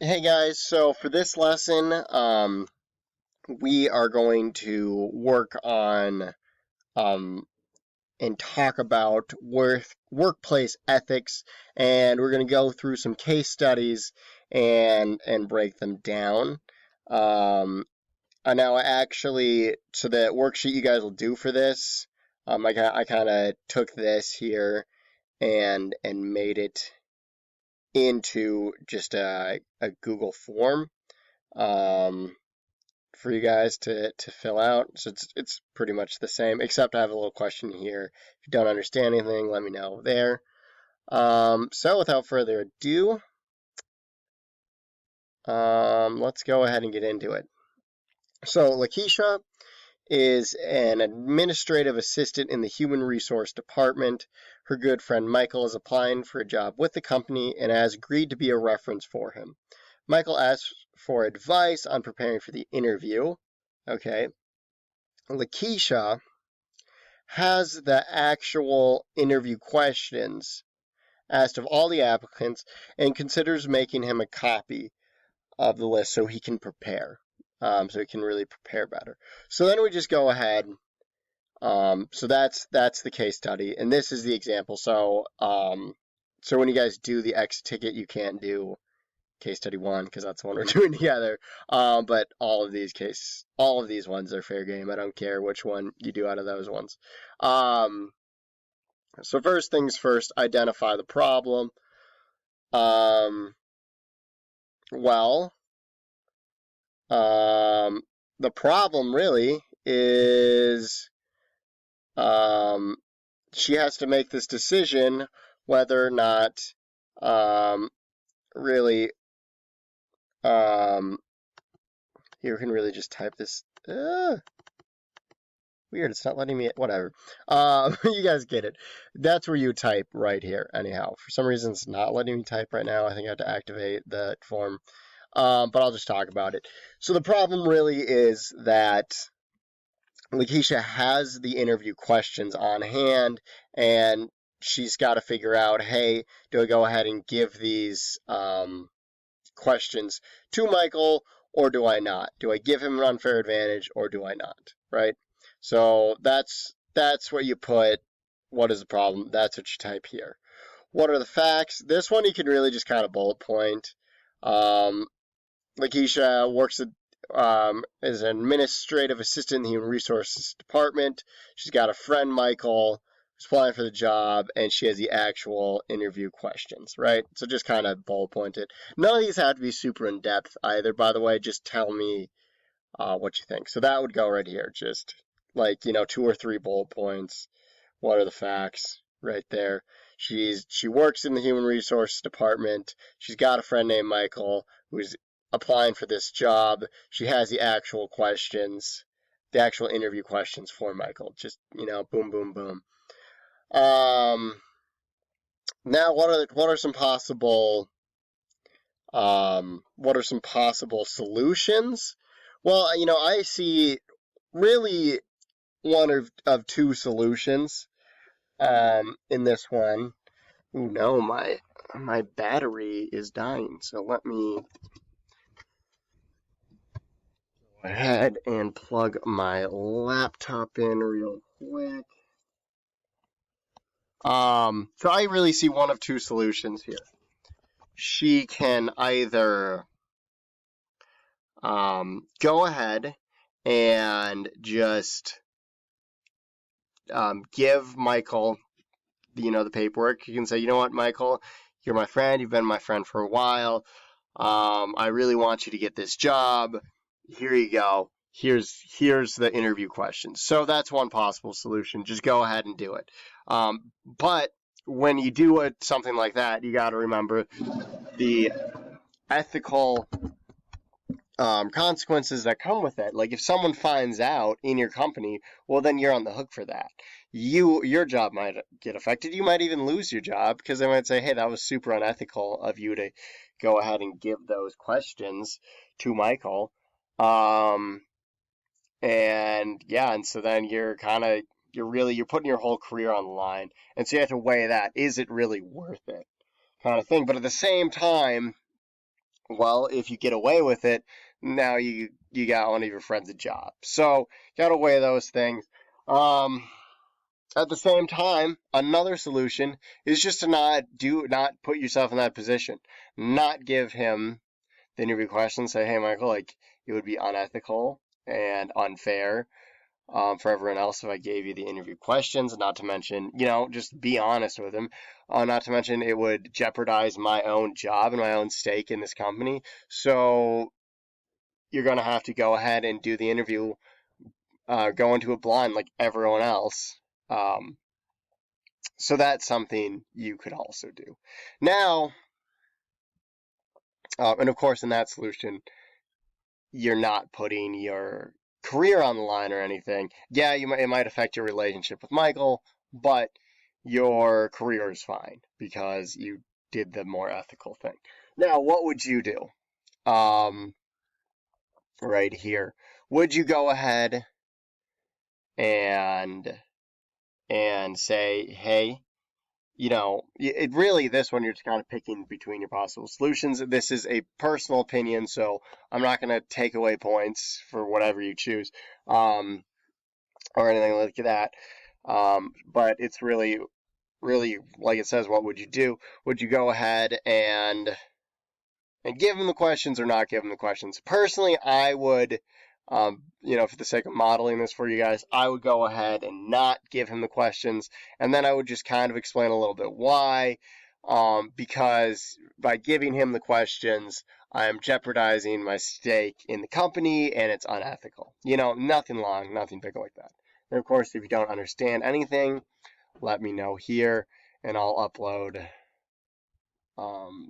Hey guys, so for this lesson, we are going to work on um, and talk about workplace ethics, and we're going to go through some case studies and break them down. Um, Now, actually, so the worksheet you guys will do for this, I kind of took this here and made it into just a Google form. Um, for you guys to fill out. So it's pretty much the same, except I have a little question here. If you don't understand anything, let me know there. So without further ado, let's go ahead and get into it. So Lakeisha is an administrative assistant in the human resource department. Her good friend Michael is applying for a job with the company and has agreed to be a reference for him. Michael asks for advice on preparing for the interview. Okay. Lakeisha has the actual interview questions asked of all the applicants and considers making him a copy of the list so he can prepare. So he can really prepare better. So then we just go ahead. So that's the case study, and this is the example. So when you guys do the X ticket, you can't do case study one because that's the one we're doing together. But all of these ones are fair game. I don't care which one you do out of those ones. Um, so first things first, identify the problem. Um, well, um, the problem really is um, she has to make this decision whether or not um, really um, you can really just type this. Weird, it's not letting me. Whatever. You guys get it. That's where you type right here. Anyhow, for some reason it's not letting me type right now. I think I have to activate the form. But I'll just talk about it. So the problem really is that Lakeisha has the interview questions on hand, and she's got to figure out, hey, do I go ahead and give these questions to Michael, or do I not? Do I give him an unfair advantage, or do I not? Right. So that's what you put. What is the problem? That's what you type here. What are the facts? This one you can really just kind of bullet point. Um, Lakeisha works as an administrative assistant in the human resources department. She's got a friend, Michael, who's applying for the job, and she has the actual interview questions, right? So just kind of bullet point it. None of these have to be super in depth either, by the way. Just tell me what you think. So that would go right here. Just like, two or three bullet points. What are the facts? Right there. She works in the human resources department. She's got a friend named Michael who's applying for this job. She has the actual questions, the actual interview questions for Michael. Just, boom, boom, boom. Now what are some possible solutions? Well, I see really one of two solutions in this one. Ooh, no, my battery is dying. So let me go ahead and plug my laptop in real quick. So I really see one of two solutions here. She can either go ahead and just give Michael, the paperwork. You can say, you know what, Michael, you're my friend. You've been my friend for a while. I really want you to get this job. Here you go. Here's the interview questions. So that's one possible solution. Just go ahead and do it. But when you do something like that, you got to remember the ethical consequences that come with it. Like if someone finds out in your company, well, then you're on the hook for that. Your job might get affected. You might even lose your job because they might say, "Hey, that was super unethical of you to go ahead and give those questions to Michael." Um, and yeah, and so then you're putting your whole career on the line, and so you have to weigh that. Is it really worth it? Kind of thing. But at the same time, Well, if you get away with it, now you got one of your friends a job. So gotta weigh those things. Um, at the same time, another solution is just to not put yourself in that position. Not give him the interview question. Say, hey, Michael, like it would be unethical and unfair for everyone else if I gave you the interview questions. Not to mention, just be honest with him. Not to mention, it would jeopardize my own job and my own stake in this company. So you're going to have to go ahead and do the interview, go into it blind like everyone else. So that's something you could also do. Now, and of course, in that solution, you're not putting your career on the line or anything. Yeah, it might affect your relationship with Michael, but your career is fine because you did the more ethical thing. Now, what would you do? Um, right here. Would you go ahead and say, hey, it really, this one, you're just kind of picking between your possible solutions. This is a personal opinion, so I'm not going to take away points for whatever you choose, or anything like that. But it's really, really, like it says, what would you do? Would you go ahead and give them the questions or not give them the questions? Personally, I would, for the sake of modeling this for you guys, I would go ahead and not give him the questions, and then I would just kind of explain a little bit why. Because by giving him the questions, I am jeopardizing my stake in the company, and it's unethical. Nothing long, nothing big like that. And of course, if you don't understand anything, let me know here, and I'll upload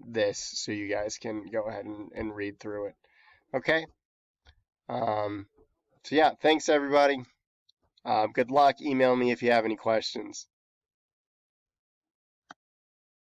this so you guys can go ahead and read through it. Okay? Um, so, yeah, thanks everybody. Good luck. Email me if you have any questions.